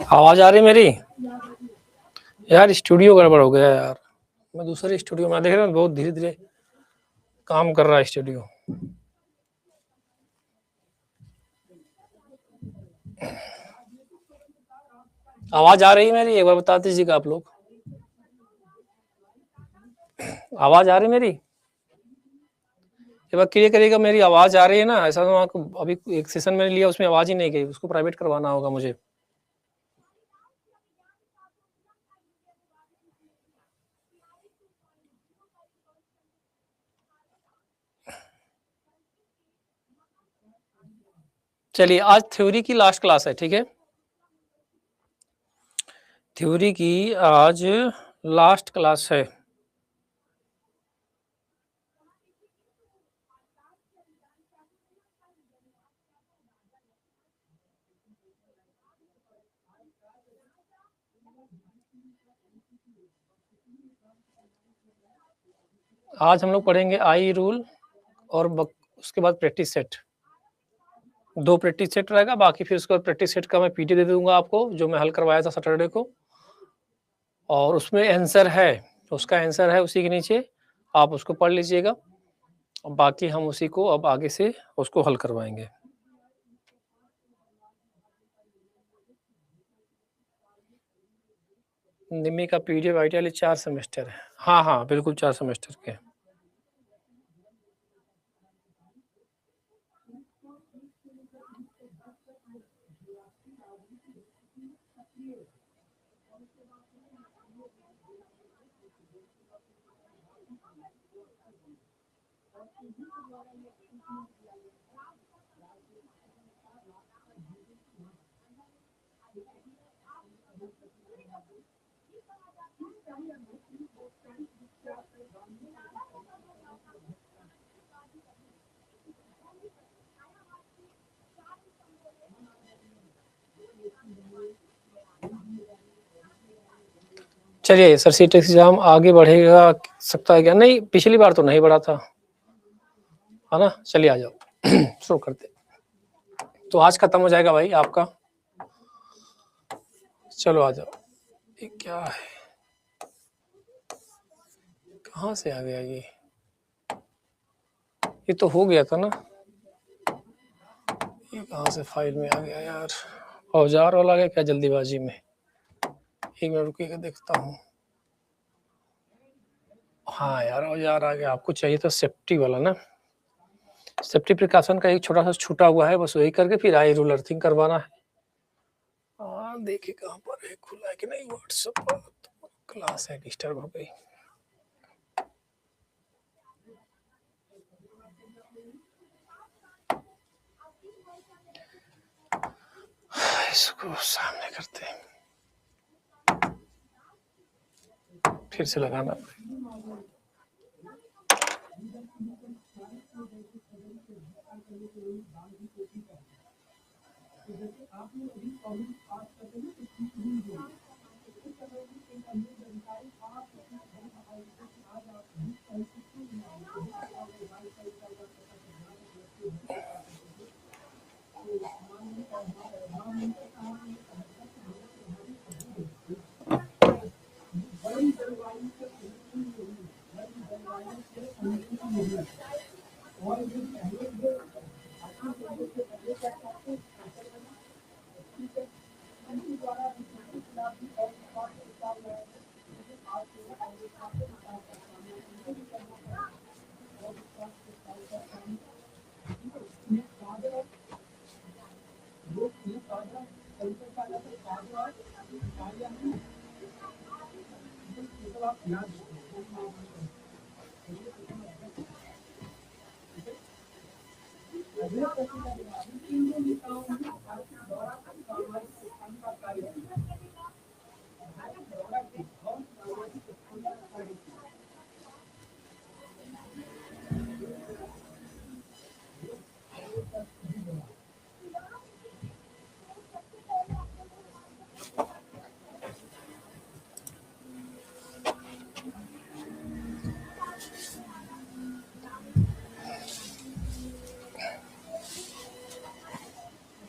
आवाज आ रही मेरी? यार स्टूडियो गड़बड़ हो गया यार। मैं दूसरे स्टूडियो में देख रहा हूँ, बहुत धीरे धीरे काम कर रहा है स्टूडियो। आवाज आ रही है मेरी? एक बार बता दीजिएगा आप लोग। आवाज आ रही मेरी? एक बार क्लियर करिएगा, मेरी आवाज आ रही है ना? ऐसा तो आपको अभी एक सेशन मैंने लिया, उसमें आवाज ही नहीं गई, उसको प्राइवेट करवाना होगा मुझे। चलिए, आज थ्योरी की लास्ट क्लास है, ठीक है? थ्योरी की आज लास्ट क्लास है। आज हम लोग पढ़ेंगे आई रूल और उसके बाद प्रैक्टिस सेट। 2 प्रैक्टिस सेट रहेगा, बाकी फिर उसके बाद प्रैक्टिस सेट का मैं पीडी दे दूंगा आपको, जो मैं हल करवाया था सैटरडे को, और उसमें आंसर है, उसका आंसर है उसी के नीचे, आप उसको पढ़ लीजिएगा। और बाकी हम उसी को अब आगे से उसको हल करवाएंगे। निम्मी का पीडीएफ आइडिया 4 सेमेस्टर है। हाँ हाँ बिल्कुल 4 सेमेस्टर के। चलिए सर, सीट एग्जाम आगे बढ़ेगा सकता है क्या? नहीं, पिछली बार तो नहीं बढ़ा था, है ना। चलिए आ जाओ शुरू करते। तो आज खत्म हो जाएगा भाई आपका। चलो आ जाओ। ये क्या है, कहाँ से आ गया ये तो हो गया था ना, ये कहाँ से फाइल में आ गया यार। औजार वाला गया क्या जल्दीबाजी में? एक मिनट रुकिएगा, देखता हूँ। हाँ यार, औजार आ गया। आपको चाहिए था सेफ्टी वाला ना, सेफ्टी प्रिकॉशन का एक छोटा सा छूटा हुआ है, बस वही करके फिर आई रूल अर्थिंग करवाना है। हाँ देखिए कहाँ पर है, खुला है कि नहीं व्हाट्सएप पर। क्लास है डिस्टर्ब हो गई। इसको सामने करते हैं, फिर से लगाना।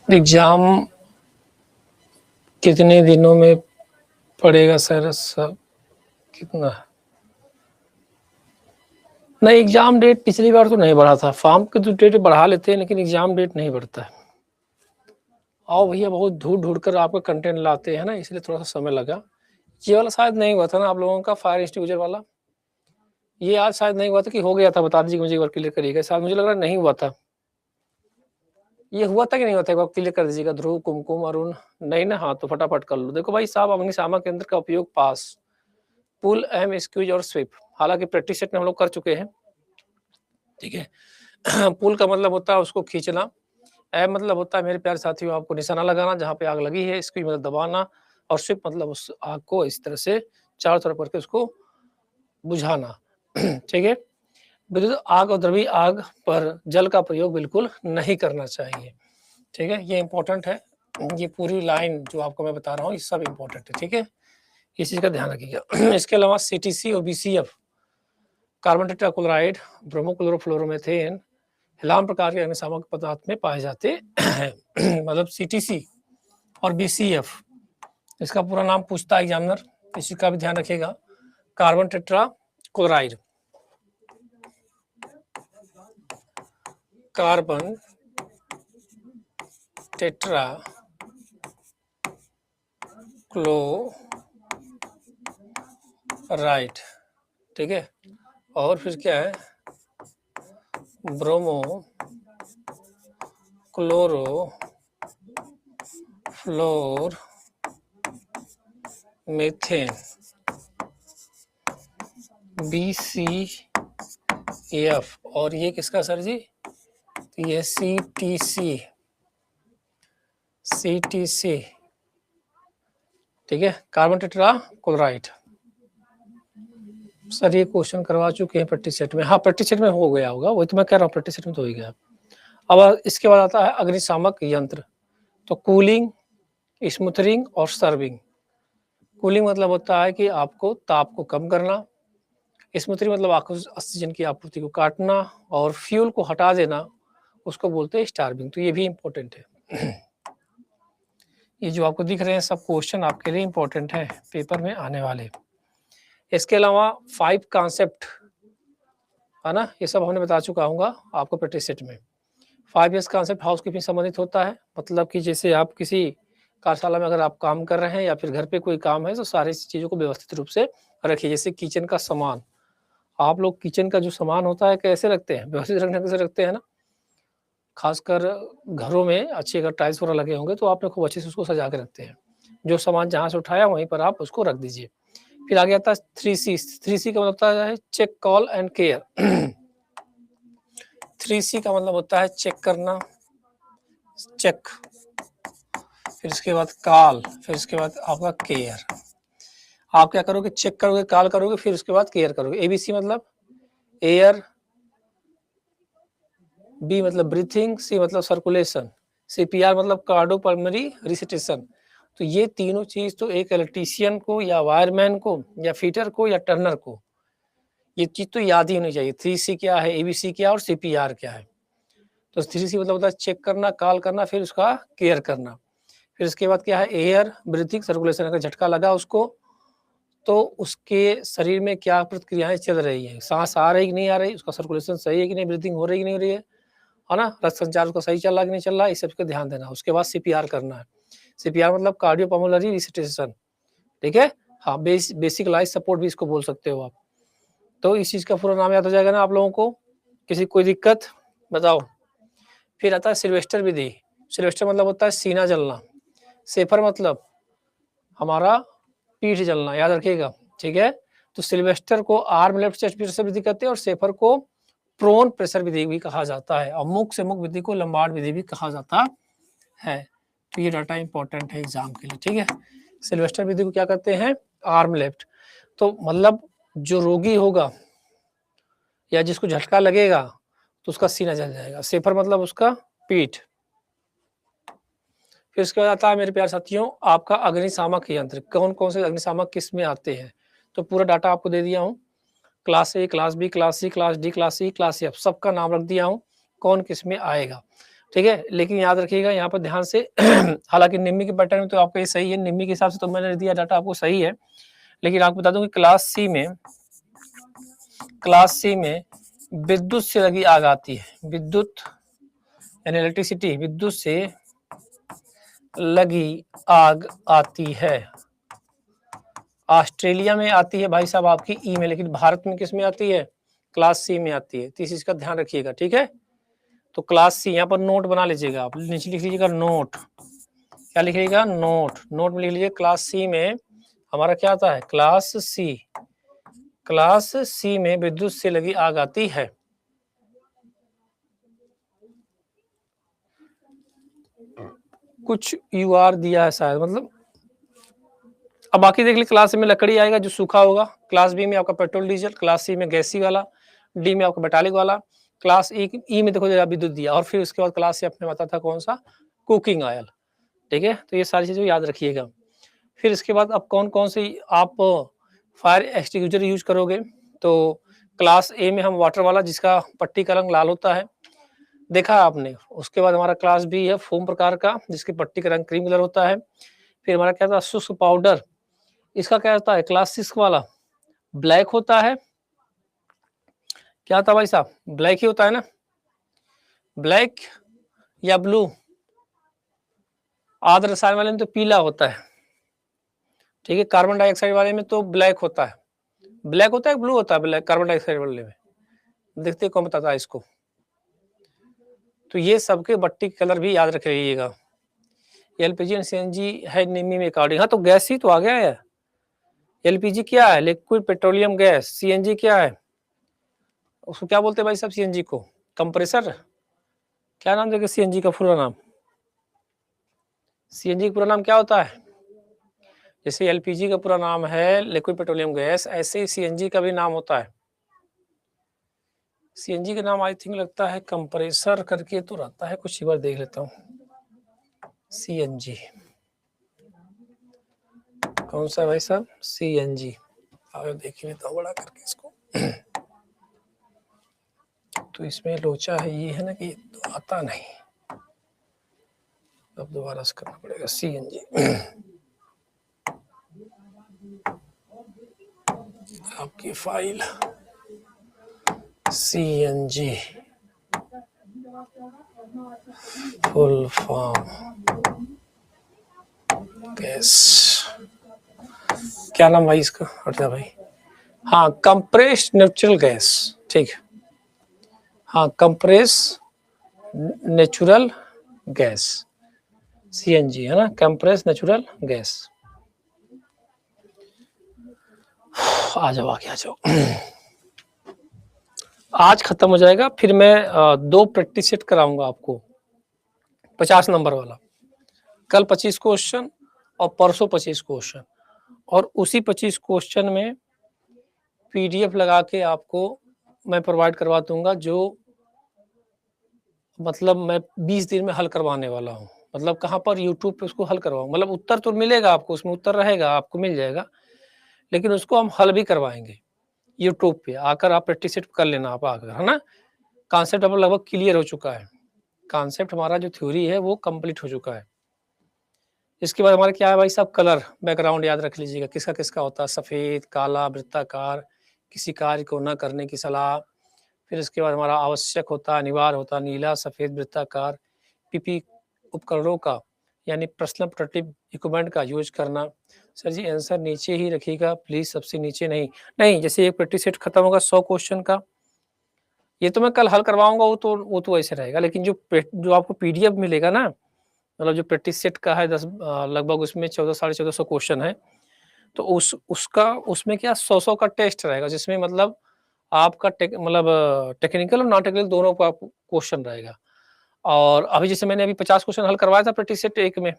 एग्जाम कितने दिनों में पड़ेगा सर? सब कितना? नहीं, एग्जाम डेट पिछली बार तो नहीं बढ़ा था। फॉर्म की तो डेट बढ़ा लेते हैं, लेकिन एग्जाम डेट नहीं बढ़ता है। आओ भैया, बहुत ढूंढ ढूंढ कर आपका कंटेंट लाते हैं ना, इसलिए थोड़ा सा समय लगा। ये वाला शायद नहीं हुआ था ना आप लोगों का, फायर एक्सटिंग्विशर वाला। ये आज शायद नहीं हुआ था कि हो गया था? बता दीजिए मुझे, एक बार क्लियर करिएगा। शायद मुझे लग रहा है नहीं हुआ था। ये हुआ था कि नहीं हुआ था, एक बार क्लियर कर दीजिएगा। ध्रुव, कुमकुम, अरुण। नहीं ना? हाँ तो फटाफट कर लो। देखो भाई साहब, अग्निशामक केंद्र का उपयोग पास, पुल, एम, स्क्यूज और स्वीप, हालांकि प्रैक्टिस सेट में हम लोग कर चुके हैं, ठीक है। पुल का मतलब होता है उसको खींचना, एम मतलब होता है मेरे प्यारे साथियों आपको निशाना लगाना जहाँ पे आग लगी है, स्क्यूज मतलब दबाना, और स्वीप मतलब उस आग को इस तरह से चारों तरफ करके उसको बुझाना, ठीक है। विद्युत आग और द्रवीय आग पर जल का प्रयोग बिल्कुल नहीं करना चाहिए, ठीक है। ये इंपॉर्टेंट है, ये पूरी लाइन जो आपको मैं बता रहा हूँ ये सब इंपॉर्टेंट है, ठीक है। इस चीज का ध्यान रखिएगा। इसके अलावा सीटीसी और बीसीएफ, कार्बन टेट्राक्लोराइड, ब्रोमोक्लोरोफ्लोरोमेथेन, हिलाम प्रकार के अग्निशामक पदार्थ में पाए जाते हैं। मतलब सीटीसी और बीसीएफ, इसका पूरा नाम पूछता है एग्जामिनर, इसी का भी ध्यान रखिएगा। Carbon tetrachloride, carbon tetra chloride, ठीक है। और फिर क्या है? Bromo chloro floor methane, BCAF और ये किसका सर जी, तो ये CTC, ठीक है, कार्बन टेट्रा क्लोराइड। सर ये क्वेश्चन करवा चुके हैं प्रैक्टिस सेट में, हाँ प्रैक्टिस सेट में हो गया होगा, वही तो मैं कह रहा हूँ प्रैक्टिस सेट में तो हो ही गया। अब इसके बाद आता है अग्निशामक यंत्र, तो कूलिंग, स्मूथरिंग और सर्विंग। कूलिंग मतलब होता है कि आपको ताप को कम करना, स्मूथरिंग मतलब आपको ऑक्सीजन की आपूर्ति को काटना, और फ्यूल को हटा देना, उसको बोलते हैं स्टार्विंग। तो ये भी इंपॉर्टेंट है। ये जो आपको दिख रहे हैं सब क्वेश्चन आपके लिए इंपॉर्टेंट है, पेपर में आने वाले। इसके अलावा 5 कॉन्सेप्ट है ना, ये सब हमने बता चुका हूँ आपको प्रैक्टिस सेट में। 5 इयर्स कॉन्सेप्ट हाउसकीपिंग संबंधित होता है, मतलब कि जैसे आप किसी कार्यशाला में अगर आप काम कर रहे हैं या फिर घर पे कोई काम है, तो सारी चीज़ों को व्यवस्थित रूप से रखिए। जैसे किचन का सामान, आप लोग किचन का जो सामान होता है कैसे रखते हैं, व्यवस्थित रखने कैसे रखते हैं ना, खासकर घरों में अच्छे अगर टाइल्स वगैरह लगे होंगे तो आपने खूब अच्छे से उसको सजा के रखते हैं। जो सामान जहाँ से उठाया वहीं पर आप उसको रख दीजिए। फिर आगे आता है 3C। 3C का मतलब होता है check, call and care. 3C का मतलब होता है चेक करना, चेक, फिर इसके बाद कॉल, फिर इसके बाद आपका केयर। आप क्या करोगे, चेक करोगे, कॉल करोगे, फिर उसके बाद केयर करोगे। ABC मतलब एयर, B मतलब ब्रीथिंग, C मतलब सर्कुलेशन, CPR मतलब कार्डियोपल्मोनरी रिससिटेशन। तो ये तीनों चीज तो एक इलेक्ट्रीशियन को या वायरमैन को या फिटर को या टर्नर को ये चीज तो याद ही होनी चाहिए। 3C क्या है, ABC क्या और CPR क्या है। तो 3C मतलब होता है चेक करना, कॉल करना, फिर उसका केयर करना। फिर इसके बाद क्या है, एयर, ब्रीथिंग, सर्कुलेशन। अगर झटका लगा उसको तो उसके शरीर में क्या प्रतिक्रियाएं चल रही है, सांस आ रही कि नहीं आ रही, उसका सर्कुलेशन सही है कि नहीं, ब्रीथिंग हो रही कि नहीं हो रही है ना, रक्त संचार उसका सही चल रहा है कि नहीं चल रहा है, इस सब का ध्यान देना। उसके बाद CPR करना है। CPR मतलब कार्डियोपल्मोनरी रिससिटेशन, ठीक है, हाँ, बेसिक लाइफ सपोर्ट भी इसको बोल सकते हो आप। तो इस चीज का पूरा नाम याद हो जाएगा ना आप लोगों को। किसी कोई दिक्कत बताओ। फिर आता है सिल्वेस्टर विधि। सिल्वेस्टर मतलब होता है सीना जलना, सेफर मतलब हमारा पीठ जलना, याद रखिएगा, ठीक है। तो सिल्वेस्टर को आर्म लेफ्ट चेस्ट प्रेशर विधि कहते हैं, और सेफर को प्रोन प्रेशर विधि भी कहा जाता है, और मुख से मुख विधि को लंबाड़ विधि भी कहा जाता है। तो ये डाटा इंपॉर्टेंट है एग्जाम के लिए, ठीक है। सिल्वेस्टर विधि को क्या कहते हैं, आर्म लेफ्ट। तो मतलब जो रोगी होगा या जिसको झटका लगेगा तो उसका सीना जल जाएगा। सेफर मतलब उसका पीठ। फिर उसके बाद आता है मेरे प्यारे साथियों आपका अग्निशामक यंत्र। कौन कौन से अग्निशामक किस में आते हैं, तो पूरा डाटा आपको दे दिया हूँ। Class A, class B, class C, class D, class E, class F, सबका नाम रख दिया हूँ कौन किस में आएगा, ठीक है। लेकिन याद रखिएगा यहाँ पर ध्यान से हालांकि निम्मी के पैटर्न में तो आपका ये सही है, निम्मी के हिसाब से तो मैंने दिया डाटा आपको सही है, लेकिन आपको बता दूं कि क्लास C में विद्युत से लगी आग आती है। विद्युत यानी इलेक्ट्रिसिटी, विद्युत से लगी आग आती है। ऑस्ट्रेलिया में आती है भाई साहब आपकी ई में, लेकिन भारत में किस में आती है, क्लास C में आती है। तो इस चीज का ध्यान रखिएगा, ठीक है। तो क्लास C यहाँ पर नोट बना लीजिएगा आप, नीचे लिख लीजिएगा नोट। क्या लिखिएगा, नोट। नोट में लिख लीजिए क्लास C में हमारा क्या आता है, क्लास C में विद्युत से लगी आग आती है। कुछ UR दिया है शायद, मतलब अब बाकी देख लीजिए। क्लास C में लकड़ी आएगा जो सूखा होगा, क्लास B में आपका पेट्रोल डीजल, क्लास C में गैसी वाला, D में आपका मेटालिक वाला, क्लास E में देखो विद्युत दिया, और फिर उसके बाद क्लास C अपने बताता था कौन सा, कुकिंग ऑयल, ठीक है। तो ये सारी चीजें याद रखिएगा। फिर इसके बाद अब कौन कौन से आप फायर एक्सटिंग्विशर यूज करोगे, तो क्लास A में हम वाटर वाला जिसका पट्टी का रंग लाल होता है, देखा आपने। उसके बाद हमारा क्लास B है फोम प्रकार का जिसकी पट्टी का रंग क्रीम कलर होता है। फिर हमारा क्या था, शुष्क पाउडर, इसका क्या होता है, क्लास 6 वाला ब्लैक होता है। क्या होता है भाई साहब, ब्लैक ही होता है ना, ब्लैक या ब्लू, आद्र रसायन वाले में तो पीला होता है, ठीक है। कार्बन डाइऑक्साइड वाले में तो ब्लैक होता है, ब्लैक होता है, ब्लू होता है, ब्लैक कार्बन डाइऑक्साइड वाले में, देखते कौन बताता है इसको। तो ये सबके बट्टी कलर भी याद रख लीजिएगा। LPG और CNG है निम्मी में अकॉर्डिंग, हाँ तो गैस ही तो आ गया है, एलपीजी क्या है? Liquid petroleum gas. सीएनजी क्या है? उसको क्या बोलते हैं भाई साहब सीएनजी को? कंप्रेसर। क्या नाम देंगे सीएनजी का पूरा नाम? सीएनजी का पूरा नाम क्या होता है? जैसे एलपीजी का पूरा नाम है लिक्विड पेट्रोलियम गैस, ऐसे ही सीएनजी का भी नाम होता है। सीएनजी का नाम आई थिंक लगता है कंप्रेसर करके तो रहता है, कुछ एक बार देख लेता हूँ। सीएनजी कौन सा है भाई साहब? सीएनजी आओ देख लेता हूँ बड़ा करके इसको। तो इसमें लोचा है, ये है ना कि तो आता नहीं, अब दोबारा से करना पड़ेगा। सीएनजी आपकी file CNG full form gas, क्या नाम भाई इसका? हटा भाई, हाँ कंप्रेस्ड नेचुरल गैस, ठीक है। हाँ कंप्रेस नेचुरल गैस, सीएनजी है ना, कंप्रेस नेचुरल गैस। आ जाओ आगे आ जाओ। आज खत्म हो जाएगा, फिर मैं 2 प्रैक्टिस सेट कराऊंगा आपको 50 नंबर वाला। कल 25 क्वेश्चन और परसों 25 क्वेश्चन, और उसी 25 क्वेश्चन में पीडीएफ लगा के आपको मैं प्रोवाइड करवा दूंगा, जो मतलब मैं 20 दिन में हल करवाने वाला हूँ। मतलब कहाँ पर? यूट्यूब पे उसको हल करवाऊँ। मतलब उत्तर तो मिलेगा आपको, उसमें उत्तर रहेगा, आपको मिल जाएगा, लेकिन उसको हम हल भी करवाएंगे यूट्यूब पे आकर। आप प्रैक्टिस सेट कर लेना आप आकर, है ना। कॉन्सेप्ट अब लगभग क्लियर हो चुका है, कॉन्सेप्ट हमारा जो थ्योरी है वो कंप्लीट हो चुका है। इसके बाद हमारे क्या है भाई साहब? कलर बैकग्राउंड याद रख लीजिएगा, किसका किसका होता है? सफ़ेद, काला, वृत्ताकार, किसी कार्य को न करने की सलाह। फिर इसके बाद हमारा आवश्यक होता है, अनिवार्य होता है, नीला, सफ़ेद, वृत्ताकार। पीपी उपकरणों का यानी पर्सनल प्रोटेक्टिव इक्विपमेंट का यूज करना। सर जी आंसर नीचे ही रखिएगा प्लीज़, सबसे नीचे नहीं। नहीं, जैसे एक प्रैक्टिस सेट खत्म होगा 100 क्वेश्चन का, ये तो मैं कल हल करवाऊंगा, वो तो ऐसे रहेगा। लेकिन जो आपको पीडीएफ मिलेगा ना, मतलब जो प्रैक्टिस सेट का है 10 लगभग उसमें 14 साढ़े 1400 क्वेश्चन है, तो उसका उसमें क्या 100 का टेस्ट रहेगा, जिसमें मतलब आपका मतलब टेक्निकल और नॉन टेक्निकल दोनों का क्वेश्चन रहेगा। और अभी जैसे मैंने अभी 50 क्वेश्चन हल करवाया था प्रैक्टिस सेट 1 में,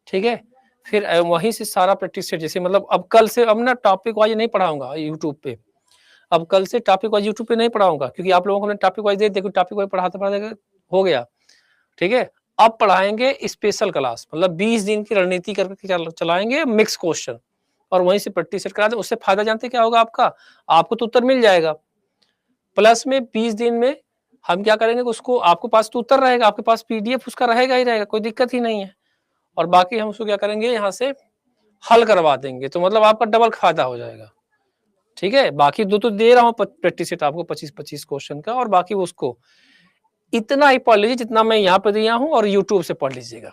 ठीक है। फिर वहीं से सारा प्रैक्टिस सेट, जैसे मतलब अब कल से अब ना टॉपिक वाइज नहीं पढ़ाऊंगा यूट्यूब पे। अब कल से टॉपिक वाइज यूट्यूब पे नहीं पढ़ाऊंगा, क्योंकि आप लोगों को मैंने टॉपिक वाइज दे देखो, टॉपिक वाइज पढ़ाते पढ़ाते हो गया, ठीक है। अब पढ़ाएंगे स्पेशल क्लास, मतलब 20 दिन की रणनीति करके चलाएंगे मिक्स क्वेश्चन, और वहीं से प्रैक्टिस सेट करा दे। उससे फायदा जानते क्या होगा आपका? आपको तो उत्तर मिल जाएगा, प्लस में 20 दिन में हम क्या करेंगे, उसको आपके पास तो उत्तर रहेगा, आपके पास पीडीएफ उसका रहेगा ही रहेगा, कोई दिक्कत ही नहीं है। और बाकी हम उसको क्या करेंगे, यहाँ से हल करवा देंगे, तो मतलब आपका डबल फायदा हो जाएगा, ठीक है। बाकी दो तो दे रहा हूँ प्रैक्टिस सेट आपको 25-25 क्वेश्चन का, और बाकी उसको इतना ही पढ़ लीजिए जितना मैं यहाँ पे दिया हूँ, और यूट्यूब से पढ़ लीजिएगा।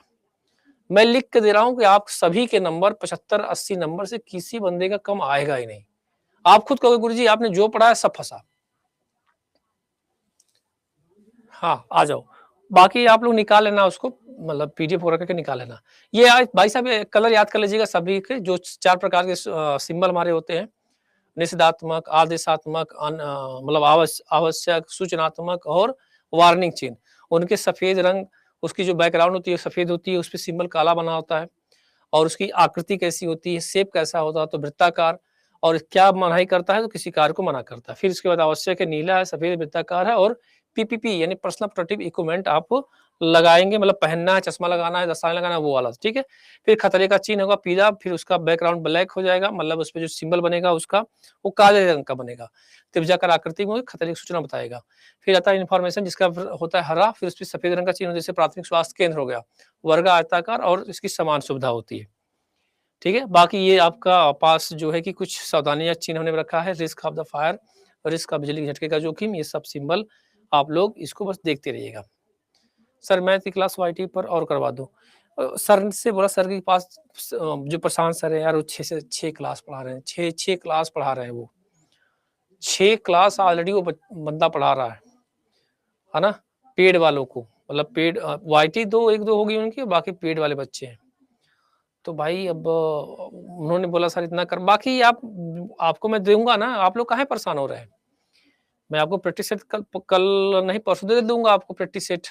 मैं लिख के दे रहा हूँ कि आप सभी के नंबर 75-80 नंबर से किसी बंदे का कम आएगा ही नहीं। आप खुद कहोगे गुरुजी आपने जो पढ़ा है सब फंसा। हाँ आ जाओ, बाकी आप लोग निकाल लेना उसको, मतलब पीडीएफ वगैरह करके निकाल लेना। ये भाई साहब कलर याद कर लीजिएगा सभी के, जो 4 प्रकार के सिंबल हमारे होते हैं, निषेधात्मक, आदेशात्मक, मतलब आवश्यक, सूचनात्मक और वार्निंग चिन्ह। उनके सफेद रंग, उसकी जो बैकग्राउंड होती है सफेद होती है, उस पर सिंबल काला बना होता है, और उसकी आकृति कैसी होती है, शेप कैसा होता है, तो वृत्ताकार। और क्या मनाही करता है, तो किसी कार्य को मना करता है। फिर इसके बाद आवश्यक है, नीला है, सफेद, वृत्ताकार है, और पीपीपी यानी पर्सनल प्रोटेक्टिव इक्विपमेंट आप लगाएंगे, मतलब पहनना है, चश्मा लगाना है, दस्ताने लगाना है, वो वाला, ठीक है। फिर खतरे का चिन्ह होगा पीला, फिर उसका बैकग्राउंड ब्लैक हो जाएगा, मतलब उस पर जो सिंबल बनेगा उसका वो काले रंग का बनेगा। त्रिभुजाकार आकृति में खतरे की सूचना बताएगा। फिर आता है इन्फॉर्मेशन, जिसका होता है हरा, फिर उस पर सफेद रंग का चिन्ह, जैसे प्राथमिक स्वास्थ्य केंद्र हो गया, वर्ग आयताकार, और इसकी समान सुविधा होती है, ठीक है। बाकी ये आपका पास जो है कि कुछ सावधानियां चिन्ह हमने रखा है, risk of the fire, risk of बिजली के झटके का जोखिम, ये सब सिंबल आप लोग इसको बस देखते रहिएगा। सर मैथ की क्लास वाईटी पर और करवा दो। सर से बोला, सर के पास जो प्रशांत सर है यार, वो 6 से 6 क्लास पढ़ा रहे हैं, 6 क्लास पढ़ा रहे हैं, वो 6 क्लास ऑलरेडी वो बंदा पढ़ा रहा है ना, पेड वालों को, मतलब पेड वाईटी 1-2 होगी उनकी, बाकी पेड वाले बच्चे हैं। तो भाई अब उन्होंने बोला सर इतना कर, बाकी आपको मैं दूंगा ना, आप लोग काहे परेशान हो रहे हैं? मैं आपको प्रैक्टिस सेट कल नहीं परसों दे दूंगा आपको प्रैक्टिस सेट।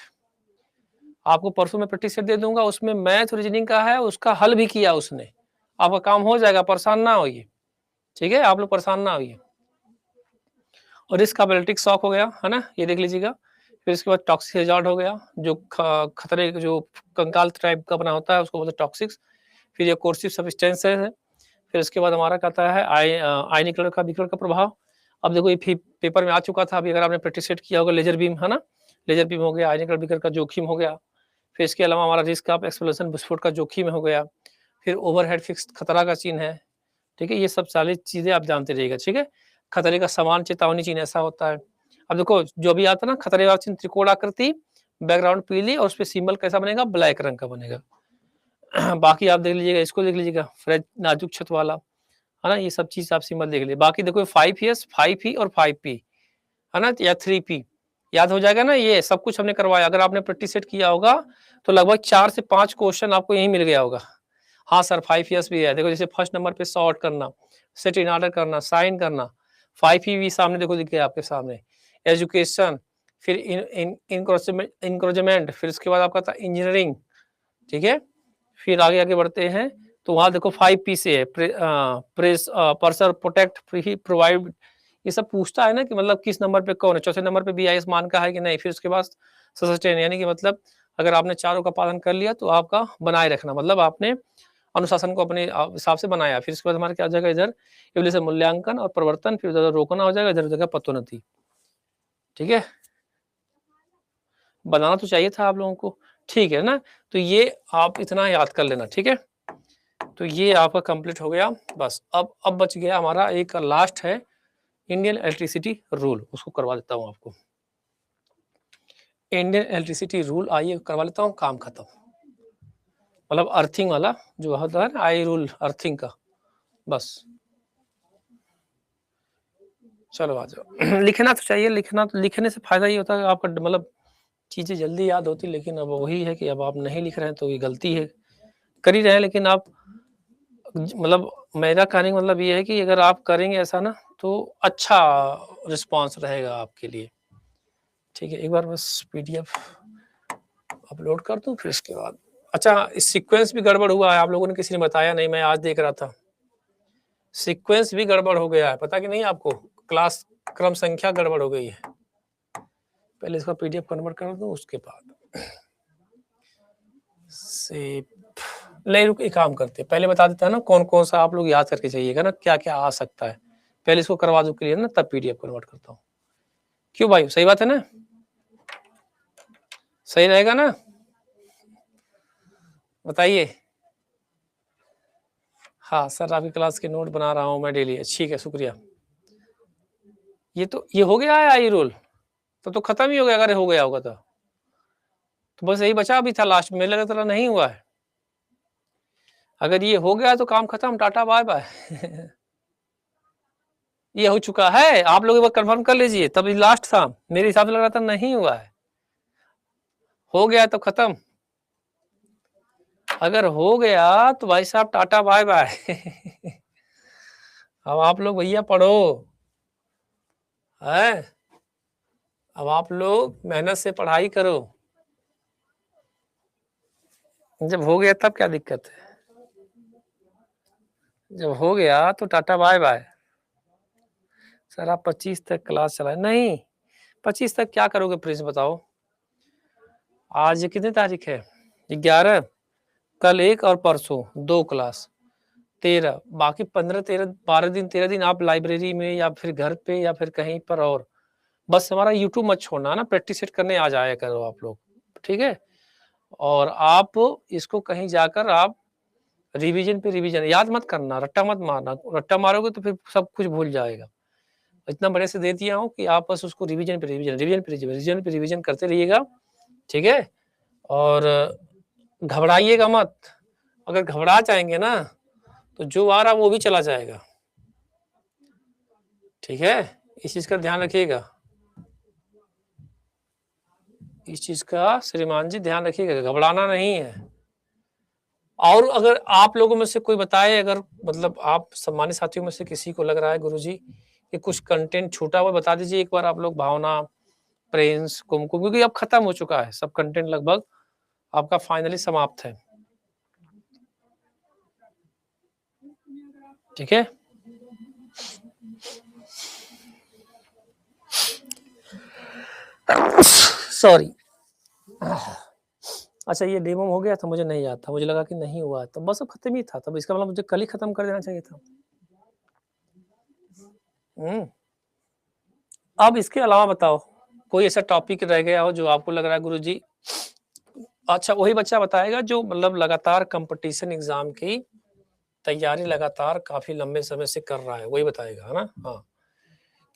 आपको परसों में प्रैक्टिस सेट दे दूंगा, उसमें मैथ रीजनिंग का है, उसका हल भी किया उसने। आपका काम हो जाएगा, परेशान ना होइए, ठीक है? आप लोग परेशान ना होइए। और इसका बैलिटिक शॉक हो गया, है ना, ये देख लीजिएगा। फिर इसके बाद टॉक्सिक हैजार्ड हो गया, जो खतरे जो कंकाल टाइप का बना होता है उसको बोलते हैं टॉक्सिक्स। फिर ये कोर्सिव सब्सटेंस है। फिर उसके बाद हमारा कहता है आयनिक कलर का विकिरण का प्रभाव। अब देखो ये पेपर में आ चुका था, अभी अगर आपने प्रैक्टिस सेट किया होगा, लेजर बीम, है ना, लेजर बीम हो गया, आयनिक कलर विकिरण का जोखिम हो गया। फिर इसके अलावा हमारा रिस्क ऑफ एक्सप्लोजन विस्फोट का जोखिम हो गया। फिर ओवरहेड फिक्स खतरा का चिन्ह है, ठीक है? ये सब सारी चीजें आप जानते रहिएगा, ठीक है? खतरे का समान चेतावनी चिन्ह ऐसा होता है। अब देखो जो भी आता है ना, खतरे वाला चिन्ह त्रिकोण आकृति, बैकग्राउंड पीली, और उस पर सिंबल कैसा बनेगा? ब्लैक रंग का बनेगा। बाकी आप देख लीजिएगा, इसको देख लीजिएगा, फ्रेज नाजुक छत वाला, है ना, ये सब चीज आप सिंबल देख लीजिए। बाकी देखो 5S 5E और 5P, है ना, या 3P, याद हो जाएगा ना, ये सब कुछ हमने करवाया। अगर आपने प्रैक्टिस सेट किया होगा तो लगभग 4 से 5 क्वेश्चन आपको यही मिल गया होगा। हाँ सर 5S भी है, देखो जैसे फर्स्ट नंबर पे सॉर्ट करना, सेट इन ऑर्डर करना, साइन करना। 5E भी सामने देखो दिख गया आपके सामने, एजुकेशन, फिर इंक्रोचमेंट, फिर उसके बाद आपका था इंजीनियरिंग, ठीक है? फिर आगे आगे बढ़ते हैं तो वहां देखो 5P से है, प्रेस पर्सर प्रोटेक्ट प्रोवाइड। ये सब पूछता है ना कि मतलब किस नंबर पे कौन है, चौथे नंबर पे BIS मान का है कि नहीं। फिर उसके बाद सस्टेन, यानी कि मतलब अगर आपने चारों का पालन कर लिया तो आपका बनाए रखना, मतलब आपने अनुशासन को अपने हिसाब से बनाया। फिर उसके बाद हमारे क्या हो जाएगा, इधर एवल्यूशन मूल्यांकन और परिवर्तन, फिर उधर रोकना हो जाएगा, इधर जगह पदोन्नति, ठीक है? बनाना तो चाहिए था आप लोगों को, ठीक है ना? तो ये आप इतना याद कर लेना, ठीक है? तो ये आपका कंप्लीट हो गया। बस अब बच गया हमारा एक लास्ट है, इंडियन इलेक्ट्रिसिटी रूल, उसको करवा देता हूँ आपको। इंडियन इलेक्ट्रिसिटी रूल आइए करवा लेता हूँ, काम खत्म। मतलब अर्थिंग वाला जो होता है ना, आई रूल अर्थिंग का, बस चलो आ जाओ। लिखना तो चाहिए, लिखना तो, लिखने से फायदा ये होता है आपका मतलब चीजें जल्दी याद होती, लेकिन अब वही है कि अब आप नहीं लिख रहे हैं तो ये गलती है, कर ही रहे हैं, लेकिन आप मतलब मेरा कहने का मतलब ये है कि अगर आप करेंगे ऐसा ना तो अच्छा रिस्पांस रहेगा आपके लिए, ठीक है? एक बार बस PDF अपलोड कर दूं, फिर इसके बाद अच्छा, इस सीक्वेंस भी गड़बड़ हुआ है, आप लोगों ने किसी ने बताया नहीं, मैं आज देख रहा था, सीक्वेंस भी गड़बड़ हो गया है, पता कि नहीं आपको? क्लास क्रम संख्या गड़बड़ हो गई है। पहले इसका PDF कन्वर्ट कर दूं, उसके बाद से नहीं, रुक, एक काम करते हैं, पहले बता देता है ना कौन कौन सा आप लोग याद करके चाहिएगा ना, क्या क्या आ सकता है, पहले इसको करवा दूं क्लियर ना, तब PDF कन्वर्ट करता हूँ। क्यों भाई, सही बात है ना? सही रहेगा ना? बताइए। हाँ सर, आपकी क्लास के नोट बना रहा हूँ मैं डेली, ठीक है, शुक्रिया। ये हो गया है आई रूल, तो खत्म ही हो गया, अगर हो गया होगा तो बस यही बचा भी था लास्ट में, लगा तरह नहीं हुआ है। अगर ये हो गया तो काम खत्म, टाटा बाय बाय। ये हो चुका है, आप लोग एक बार कंफर्म कर लीजिए, तब लास्ट था, मेरे हिसाब से लग रहा था नहीं हुआ है, हो गया तो खत्म। अगर हो गया तो भाई साहब टाटा बाय बाय। अब आप लोग भैया पढ़ो, है, अब आप लोग मेहनत से पढ़ाई करो, जब हो गया तब क्या दिक्कत है? जब हो गया तो टाटा बाय बाय। सर आप 25 तक क्लास चलाए नहीं, 25 तक क्या करोगे प्लीज बताओ? आज कितनी तारीख है? 11। कल एक और परसों 2 क्लास, 13, बाकी 15 13 12 दिन 13 दिन आप लाइब्रेरी में या फिर घर पे या फिर कहीं पर, और बस हमारा यूट्यूब मत छोड़ना ना, प्रैक्टिस सेट करने आ जाया करो आप लोग, ठीक है? और आप इसको कहीं जाकर आप रिवीजन पे रिवीजन, याद मत करना, रट्टा मत मारना, रट्टा मारोगे तो फिर सब कुछ भूल जाएगा। इतना बढ़िया से दे दिया हूँ कि आप बस उसको रिवीजन पे रिवीजन, रिवीजन पे रिवीजन, रिवीजन पे रिवीजन करते रहिएगा, ठीक है? और घबराइएगा मत, अगर घबरा जाएंगे ना तो जो आ रहा वो भी चला जाएगा, ठीक है? इस चीज का ध्यान रखिएगा, इस चीज का श्रीमान जी ध्यान रखिएगा, घबराना नहीं है, और अगर आप लोगों में से कोई बताए, अगर मतलब आप सम्मानित साथियों में से किसी को लग रहा है गुरुजी कि कुछ कंटेंट छूटा हुआ, बता दीजिए एक बार आप लोग। भावना, प्रिंस, कुमकुम, क्योंकि अब खत्म हो चुका है सब कंटेंट, लगभग आपका फाइनली समाप्त है। ठीक है, सॉरी। अच्छा, ये डेमो हो गया था, मुझे नहीं याद था, मुझे लगा कि नहीं हुआ, तो बस अब खत्म ही था, तब इसका मतलब मुझे कल ही खत्म कर देना चाहिए था। अब इसके अलावा बताओ, कोई ऐसा टॉपिक रह गया हो जो आपको लग रहा है गुरुजी। अच्छा, वही बच्चा बताएगा जो मतलब लगातार कंपटीशन एग्जाम की तैयारी लगातार काफी लंबे समय से कर रहा है, वही बताएगा, है ना। हाँ,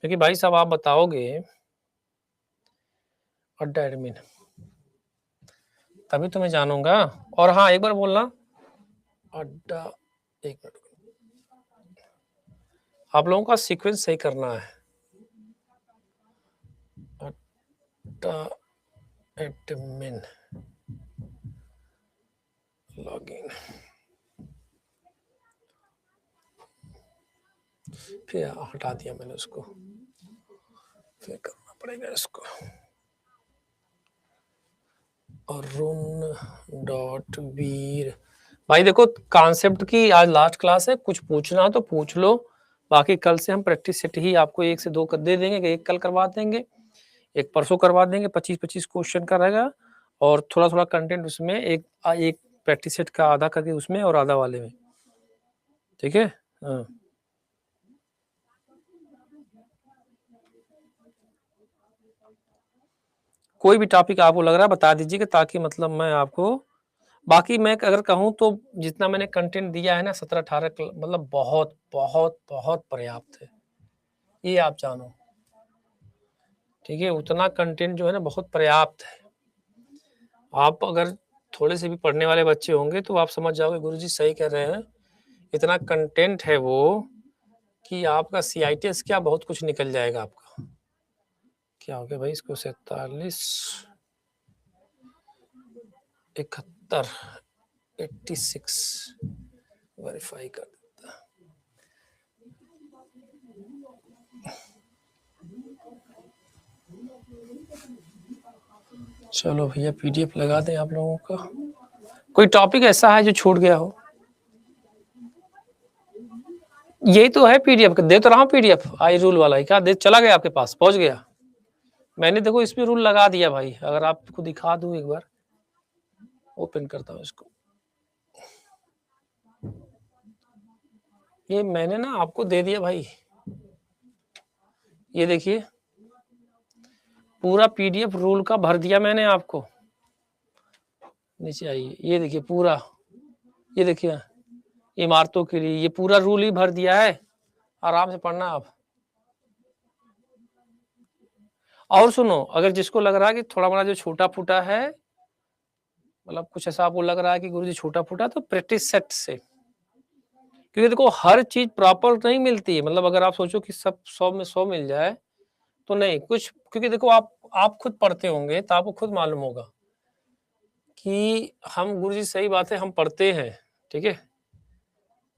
क्योंकि भाई साहब आप बताओगे अड्डा एडमिन, तभी तो मैं जानूंगा। और हाँ, एक बार बोलना अड्डा, एक मिनट, आप लोगों का सीक्वेंस सही करना है। अड्डा एडमिन लॉगिन, फिर हटा दिया मैंने उसको, फिर करना पड़ेगा इसको। अरुण डॉट वीर, भाई देखो कॉन्सेप्ट की आज लास्ट क्लास है, कुछ पूछना हो तो पूछ लो, बाकी कल से हम प्रैक्टिस सेट ही आपको 1 से 2 कर दे देंगे, एक कल करवा देंगे, एक परसों करवा देंगे, 25-25 क्वेश्चन का रहेगा, और थोड़ा थोड़ा कंटेंट उसमें एक प्रैक्टिस सेट का आधा करके उसमें और आधा वाले में। ठीक है, हाँ। कोई भी टॉपिक आपको लग रहा है बता दीजिएगा, ताकि मतलब मैं आपको, बाकी मैं अगर कहूँ तो जितना मैंने कंटेंट दिया है ना 17-18, मतलब बहुत बहुत बहुत पर्याप्त है, ये आप जानो। ठीक है, उतना कंटेंट जो है ना बहुत पर्याप्त है। आप अगर थोड़े से भी पढ़ने वाले बच्चे होंगे तो आप समझ जाओगे गुरुजी सही कह रहे हैं, इतना कंटेंट है वो कि आपका CITS क्या बहुत कुछ निकल जाएगा आपका। क्या हो गया भाई, इसको 47 71 86 वेरीफाई कर देता। चलो भैया PDF लगा दें आप लोगों का। कोई टॉपिक ऐसा है जो छूट गया हो? यही तो है PDF का, दे तो रहा हूँ PDF आई रूल वाला ही, क्या दे चला गया आपके पास, पहुंच गया? मैंने देखो इसमें रूल लगा दिया भाई, अगर आपको दिखा दूं एक बार, ओपन करता हूँ इसको। ये मैंने ना आपको दे दिया भाई, ये देखिए पूरा PDF रूल का भर दिया मैंने आपको। नीचे आइए, ये देखिए पूरा, ये देखिए इमारतों के लिए ये पूरा रूल ही भर दिया है, आराम से पढ़ना आप। और सुनो, अगर जिसको लग रहा है कि थोड़ा बड़ा जो छोटा फूटा है, मतलब कुछ ऐसा आपको लग रहा है कि गुरुजी छोटा फूटा, तो प्रैक्टिस सेट से, क्योंकि देखो हर चीज प्रॉपर नहीं मिलती है, मतलब अगर आप सोचो कि सब 100 में 100 मिल जाए तो नहीं कुछ, क्योंकि देखो आप खुद पढ़ते होंगे तो आपको खुद मालूम होगा कि हम, गुरुजी सही बात है हम पढ़ते हैं। ठीक है,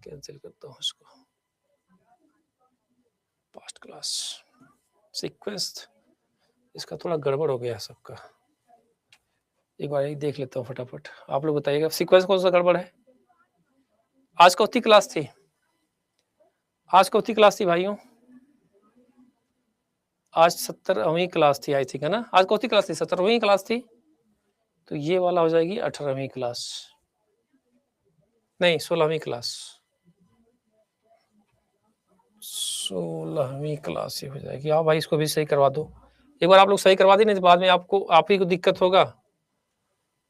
कैंसिल करता हूँ इसको, पास्ट क्लास सीक्वेंस, इसका थोड़ा गड़बड़ हो गया सबका, एक बार देख लेता हूँ फटाफट, आप लोग बताइएगा सीक्वेंस कौन सा गड़बड़ है। आज कौन क्लास थी, आज कौन क्लास थी भाइयों? आज 17वीं क्लास थी आई थिंक, है ना। आज कौन सी क्लास थी? 17वीं क्लास थी, तो ये वाला हो जाएगी 18वीं क्लास, नहीं 16वीं क्लास, 16वीं क्लास ये हो जाएगी। आप भाई इसको भी सही करवा दो एक बार, आप लोग सही करवा दी, नहीं तो बाद में आपको, आप ही को दिक्कत होगा,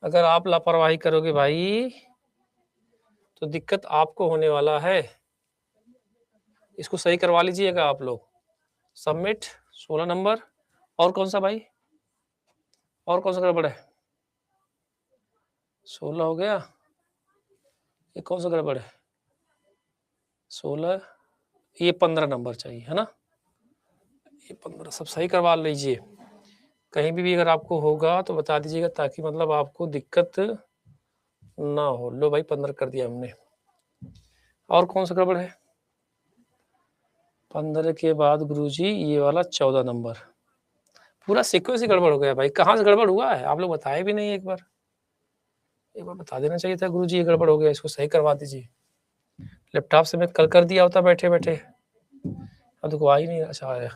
अगर आप लापरवाही करोगे भाई तो दिक्कत आपको होने वाला है। इसको सही करवा लीजिएगा आप लोग। सबमिट 16 नंबर, और कौन सा भाई, और कौन सा गड़बड़ है? 16 हो गया, ये कौन सा गड़बड़ है? 16, ये 15 नंबर चाहिए, है ना। ये 15 सब सही करवा लीजिए, कहीं भी अगर आपको होगा तो बता दीजिएगा, ताकि मतलब आपको दिक्कत ना हो। लो भाई 15 कर दिया हमने। और कौन सा गड़बड़ है? 15 के बाद गुरुजी ये वाला 14 नंबर, पूरा सीक्वेंस ही गड़बड़ हो गया भाई। कहाँ से गड़बड़ हुआ है आप लोग बताए भी नहीं। एक बार बता देना चाहिए था गुरुजी ये गड़बड़ हो गया, इसको सही करवा दीजिए। लैपटॉप से मैं कल कर दिया होता बैठे बैठे, अब तो आ ही नहीं। अच्छा आया।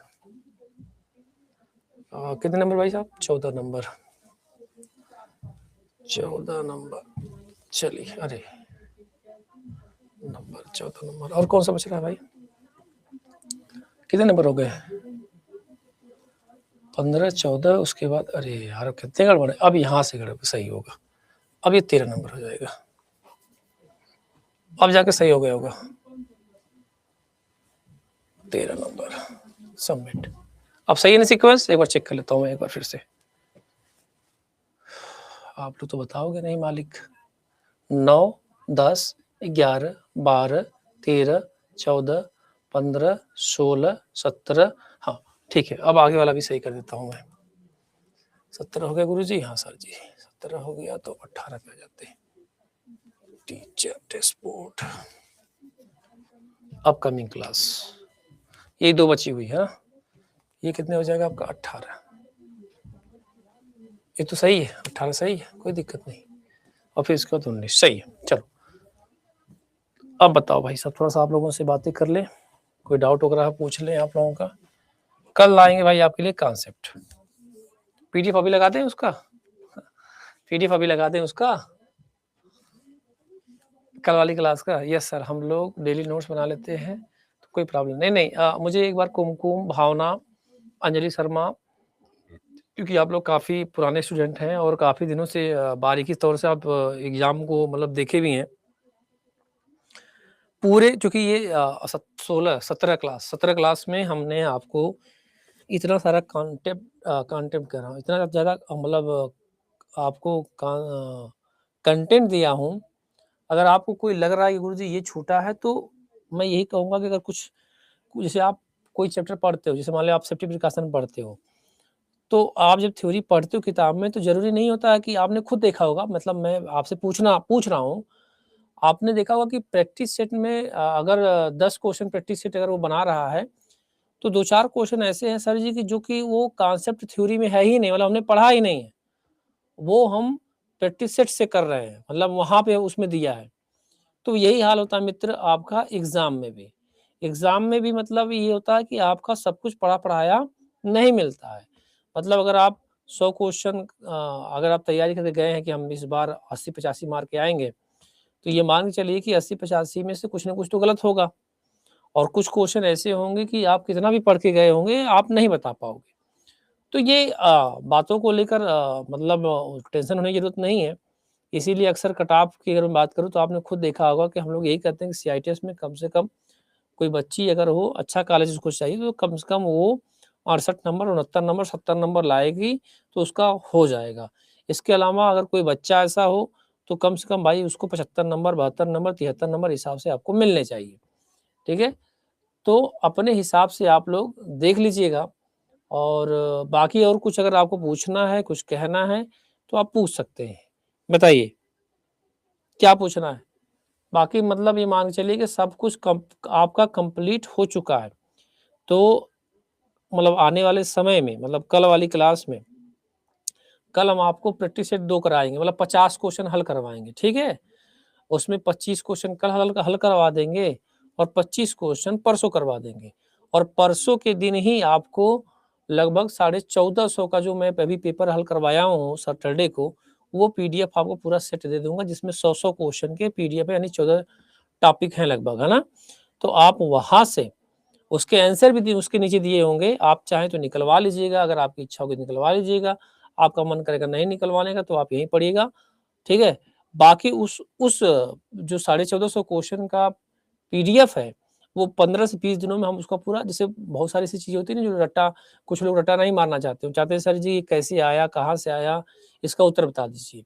कितने नंबर भाई साहब? 14 नंबर, 14 नंबर। चलिए, अरे नंबर 14 नंबर। और कौन सा बच रहा है भाई? कितने नंबर हो गए? 15 14, उसके बाद अरे यार कितने गड़बड़ है। अब यहाँ से गड़बड़ सही होगा। अब ये 13 नंबर हो जाएगा। अब जाके सही हो गया होगा। 13 नंबर सबमिट। अब सही है ना सीक्वेंस? एक बार चेक कर लेता हूँ मैं एक बार फिर से। आप लोग तो बताओगे नहीं मालिक। 9 10 11 12 13 14 15 16 17। हाँ ठीक है, अब आगे वाला भी सही कर देता हूँ मैं। 17 हो गया गुरुजी? हाँ सर जी 17 हो गया तो 18 पे आ जाते हैं। टीचर टेस्टपोर्ट अपकमिंग क्लास, ये 2 बची हुई है। ये कितने हो जाएगा आपका? 18। ये तो सही है, 18 सही है, कोई दिक्कत नहीं। और फिर इसके बाद 19 सही है। चलो अब बताओ भाई साहब, थोड़ा सा आप लोगों से बातें कर ले, कोई डाउट वगैरह पूछ लें आप लोगों का। कल लाएंगे भाई आपके लिए कॉन्सेप्ट। पीडीएफ अभी लगा दें उसका? पीडीएफ अभी लगा दें उसका कल वाली क्लास का? यस सर, हम लोग डेली नोट्स बना लेते हैं तो कोई प्रॉब्लम नहीं। नहीं मुझे एक बार कुमकुम, भावना, अंजलि शर्मा, क्योंकि आप लोग काफ़ी पुराने स्टूडेंट हैं और काफ़ी दिनों से बारीकी तौर से आप एग्ज़ाम को मतलब देखे भी हैं पूरे। चूँकि ये 17 क्लास में हमने आपको इतना सारा कंटेंट कर रहा हूँ, इतना ज़्यादा मतलब आपको कंटेंट दिया हूँ। अगर आपको कोई लग रहा है कि गुरुजी ये छूटा है, तो मैं यही कहूँगा कि अगर कुछ जैसे आप कोई चैप्टर पढ़ते हो, जैसे मान लो आप सेफ्टी प्रिकॉशन पढ़ते हो, तो आप जब थ्योरी पढ़ते हो किताब में, तो ज़रूरी नहीं होता है कि आपने खुद देखा होगा। मतलब मैं आपसे पूछ रहा हूँ, आपने देखा होगा कि प्रैक्टिस सेट में अगर 10 क्वेश्चन प्रैक्टिस सेट अगर वो बना रहा है, तो 2-4 क्वेश्चन ऐसे हैं सर जी कि जो कि वो कॉन्सेप्ट थ्योरी में है ही नहीं, मतलब हमने पढ़ा ही नहीं है। वो हम प्रैक्टिस सेट से कर रहे हैं, मतलब वहाँ पे उसमें दिया है। तो यही हाल होता है मित्र आपका एग्ज़ाम में भी। एग्ज़ाम में भी मतलब ये होता है कि आपका सब कुछ पढ़ा-पढ़ाया नहीं मिलता है। मतलब अगर आप 100 क्वेश्चन अगर आप तैयारी करके गए हैं कि हम इस बार 80-85 मार्क के आएँगे, तो ये मान के चलिए कि 80-85 में से कुछ न कुछ तो गलत होगा और कुछ क्वेश्चन ऐसे होंगे कि आप कितना भी पढ़ के गए होंगे, आप नहीं बता पाओगे। तो ये बातों को लेकर मतलब टेंशन होने की ज़रूरत नहीं है। इसीलिए अक्सर कट ऑफ की अगर मैं बात करूँ, तो आपने खुद देखा होगा कि हम लोग यही कहते हैं कि सीआईटीएस में कम से कम कोई बच्ची अगर हो, अच्छा कॉलेज उसको चाहिए, तो कम से कम वो 68 नंबर, 69 नंबर, 70 नंबर लाएगी, तो उसका हो जाएगा। इसके अलावा अगर कोई बच्चा ऐसा हो, तो कम से कम भाई उसको 75 नंबर, 72 नंबर, 73 नंबर हिसाब से आपको मिलने चाहिए। ठीक है? तो अपने हिसाब से आप लोग देख लीजिएगा और बाकी और कुछ अगर आपको पूछना है, कुछ कहना है, तो आप पूछ सकते हैं। बताइए, क्या पूछना है? बाकी मतलब ये मान के चलिए कि सब कुछ आपका कंप्लीट हो चुका है। तो मतलब आने वाले समय में, मतलब कल वाली क्लास में, कल हम आपको प्रैक्टिस सेट 2 कराएँगे, मतलब 50 क्वेश्चन हल करवाएँगे, ठीक है? उसमें 25 क्वेश्चन कल हल करवा देंगे और 25 क्वेश्चन परसों करवा देंगे। और परसों के दिन ही आपको लगभग 1450 का जो मैं अभी पेपर हल करवाया हूँ सैटरडे को, वो पीडीएफ आपको पूरा सेट दे दूँगा, जिसमें 100-100 क्वेश्चन के पीडीएफ है, यानी 14 टॉपिक हैं लगभग, है ना? तो आप वहाँ से उसके आंसर भी उसके नीचे दिए होंगे, आप चाहें तो निकलवा लीजिएगा, अगर आपकी इच्छा होगी निकलवा लीजिएगा, आपका मन करेगा नहीं निकलवाने का तो आप यहीं पढ़िएगा, ठीक है? बाकी उस जो 1450 क्वेश्चन का पीडीएफ है, वो 15 से 20 दिनों में हम उसका पूरा, जैसे बहुत सारी ऐसी चीज़ें होती है ना जो रट्टा, कुछ लोग रट्टा नहीं मारना चाहते, वो चाहते हैं सर जी ये कैसे आया, कहाँ से आया, इसका उत्तर बता दीजिए।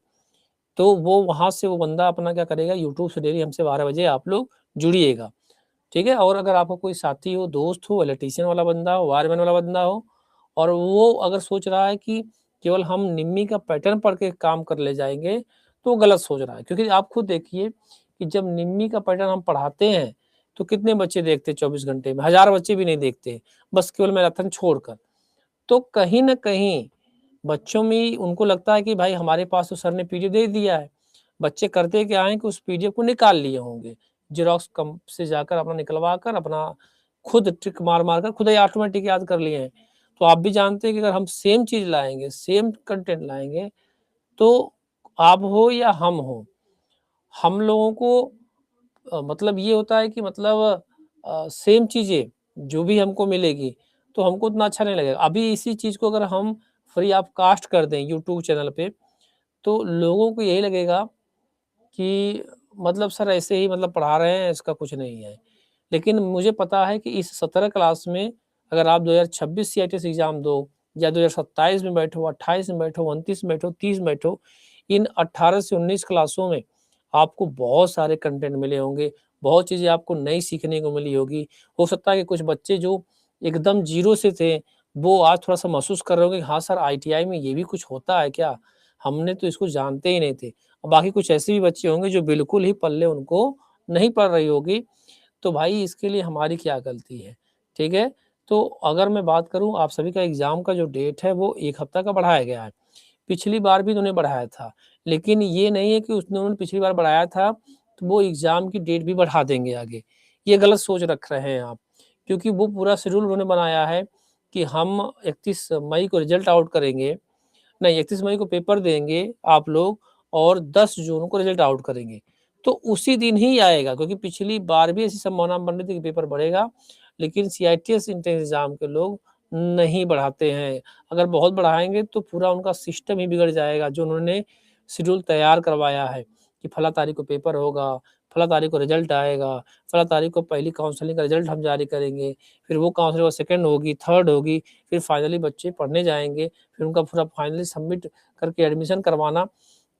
तो वो वहाँ से वो बंदा अपना क्या करेगा, यूट्यूब से डेली हमसे 12 बजे आप लोग जुड़िएगा, ठीक है? और अगर आपका कोई साथी हो, दोस्त हो, इलेक्ट्रीशियन वाला बंदा हो, वायरमैन वाला बंदा हो और वो अगर सोच रहा है कि केवल हम निम्मी का पैटर्न पढ़ के काम कर ले जाएँगे, तो वो गलत सोच रहा है। क्योंकि आप खुद देखिए कि जब निम्मी का पैटर्न हम पढ़ाते हैं तो कितने बच्चे देखते हैं 24 घंटे में? 1000 बच्चे भी नहीं देखते, बस केवल मैराथन छोड़कर। तो कहीं न कहीं बच्चों में उनको लगता है कि भाई हमारे पास तो सर ने पीडीएफ दे दिया है। बच्चे करते क्या हैं कि उस पीडीएफ को निकाल लिए होंगे। ज़ेरॉक्स कम से जाकर अपना निकलवा कर अपना खुद ट्रिक मार-मार कर खुद ही ऑटोमेटिक याद कर लिए हैं। तो आप भी जानते हैं कि अगर हम सेम चीज़ लाएँगे, सेम कंटेंट लाएँगे, तो आप हो या हम हो, हम लोगों को मतलब ये होता है कि मतलब सेम चीज़ें जो भी हमको मिलेगी, तो हमको उतना अच्छा नहीं लगेगा। अभी इसी चीज़ को अगर हम फ्री ऑफ कॉस्ट कर दें यूट्यूब चैनल पे, तो लोगों को यही लगेगा कि मतलब सर ऐसे ही मतलब पढ़ा रहे हैं, इसका कुछ नहीं है। लेकिन मुझे पता है कि इस 17 क्लास में अगर आप 2026 सीआईटी एग्ज़ाम दो या 2027 में बैठो, 28 में बैठो, 29 में बैठो, 30 में बैठो, इन 18 से 19 क्लासों में आपको बहुत सारे कंटेंट मिले होंगे, बहुत चीज़ें आपको नई सीखने को मिली होगी। हो सकता है कि कुछ बच्चे जो एकदम ज़ीरो से थे, वो आज थोड़ा-सा महसूस कर रहे होंगे कि हाँ सर, आईटीआई में ये भी कुछ होता है क्या? हमने तो इसको जानते ही नहीं थे। और बाकी कुछ ऐसे भी बच्चे होंगे जो बिल्कुल ही पल्ले उनको नहीं पड़ रही होगी, तो भाई इसके लिए हमारी क्या गलती है, ठीक है? तो अगर मैं बात करूँ आप सभी का एग्ज़ाम का जो डेट है वो 1 हफ्ता का बढ़ाया गया है। पिछली बार भी इन्होंने बढ़ाया था, लेकिन ये नहीं है कि उन्होंने पिछली बार बढ़ाया था, तो वो एग्ज़ाम की डेट भी बढ़ा देंगे आगे। ये गलत सोच रख रहे हैं आप, क्योंकि वो पूरा शेड्यूल उन्होंने बनाया है कि हम 31 मई को रिज़ल्ट आउट करेंगे, नहीं 31 मई को पेपर देंगे आप लोग और 10 जून को रिजल्ट आउट करेंगे। तो उसी दिन ही आएगा क्योंकि पिछली बार भी ऐसी संभावना बन रही थी कि पेपर बढ़ेगा, लेकिन सीआईटीएस एंट्रेंस एग्ज़ाम के लोग नहीं बढ़ाते हैं। अगर बहुत बढ़ाएँगे तो पूरा उनका सिस्टम ही बिगड़ जाएगा जो उन्होंने शेड्यूल तैयार करवाया है कि फला तारीख को पेपर होगा, फला तारीख को रिजल्ट आएगा, फला तारीख को पहली काउंसलिंग का रिजल्ट हम जारी करेंगे, फिर वो काउंसलिंग सेकंड होगी, थर्ड होगी, फिर फाइनली बच्चे पढ़ने जाएँगे। फिर उनका पूरा फाइनली सबमिट करके एडमिशन करवाना।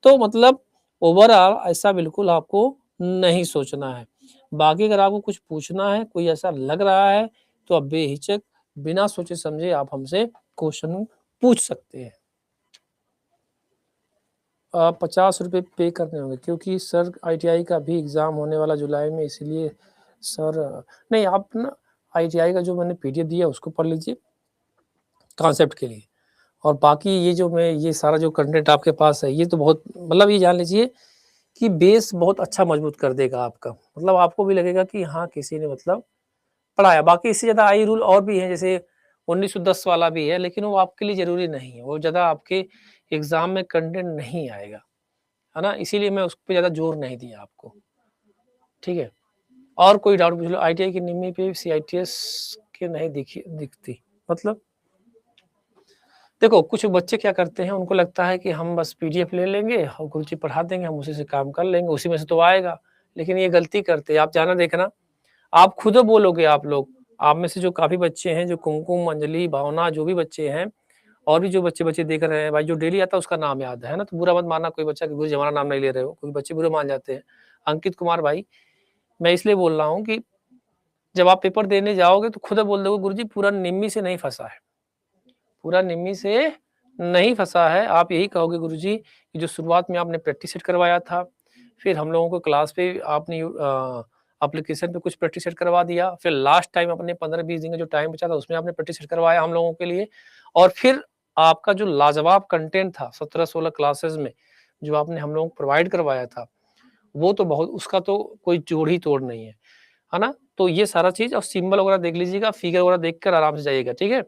तो मतलब ओवरऑल ऐसा बिल्कुल आपको नहीं सोचना है। बाकी अगर आपको कुछ पूछना है, कोई ऐसा लग रहा है, तो आप बेहिचक बिना सोचे-समझे आप हमसे क्वेश्चन पूछ सकते हैं। ₹50 पे करने होंगे क्योंकि सर आईटीआई का भी एग्ज़ाम होने वाला जुलाई में इसलिए सर नहीं आप ना आईटीआई का जो मैंने पीडीएफ दिया उसको पढ़ लीजिए, कॉन्सेप्ट के लिए। और बाकी ये जो मैं ये सारा जो कंटेंट आपके पास है, ये तो बहुत मतलब ये जान लीजिए कि बेस बहुत अच्छा मजबूत कर देगा आपका। मतलब आपको भी लगेगा कि हाँ, किसी ने मतलब पढ़ाया। बाकी इससे ज़्यादा आई रूल और भी हैं, जैसे 1910 वाला भी है, लेकिन वो आपके लिए ज़रूरी नहीं है। वो ज़्यादा आपके एग्ज़ाम में कंटेंट नहीं आएगा, है ना? इसीलिए मैं उस पे ज़्यादा जोर नहीं दिया आपको, ठीक है? और कोई डाउट पूछ लो, आईटीआई की निम्मी पे सीआईटीएस के नहीं दिखती, मतलब? देखो, कुछ बच्चे क्या करते हैं, उनको लगता है कि हम बस पीडीएफ ले लेंगे और गुरुजी पढ़ा देंगे, हम उसी से काम कर लेंगे, उसी में से तो आएगा। लेकिन ये गलती करते हैं, आप जाना देखना, आप खुद बोलोगे आप लोग, आप में से जो काफ़ी बच्चे हैं, जो कुमकुम, अंजलि, भावना जो भी बच्चे हैं और भी जो बच्चे-बच्चे देख रहे हैं, भाई जो डेली आता है उसका नाम याद है ना? तो बुरा मत मानना कोई बच्चा कि गुरुजी हमारा नाम नहीं ले रहे हो, कोई बच्चे बुरे मान जाते हैं। अंकित कुमार भाई, मैं इसलिए बोल रहा हूँ कि जब आप पेपर देने जाओगे तो खुद बोल दोगे गुरुजी पूरा निम्मी से नहीं फँसा है। पूरा निम्मी से नहीं फँसा है, आप यही कहोगे गुरुजी कि जो शुरुआत में आपने प्रैक्टिस सेट करवाया था, फिर हम लोगों को क्लास पे आपने एप्लीकेशन पे कुछ प्रैक्टिस सेट करवा दिया, फिर लास्ट टाइम अपने 15-20 दिन का जो टाइम बचा था उसमें आपने प्रैक्टिस सेट करवाया हम लोगों के लिए और फिर आपका जो लाजवाब कंटेंट था 17-16 क्लासेस में, जो आपने हम लोगों को प्रोवाइड करवाया था, वो तो बहुत उसका तो कोई जोड़ ही तोड़ नहीं है ना? तो ये सारा चीज़ और सिंबल वगैरह देख लीजिएगा, फिगर वगैरह देख कर आराम से जाइएगा, ठीक है?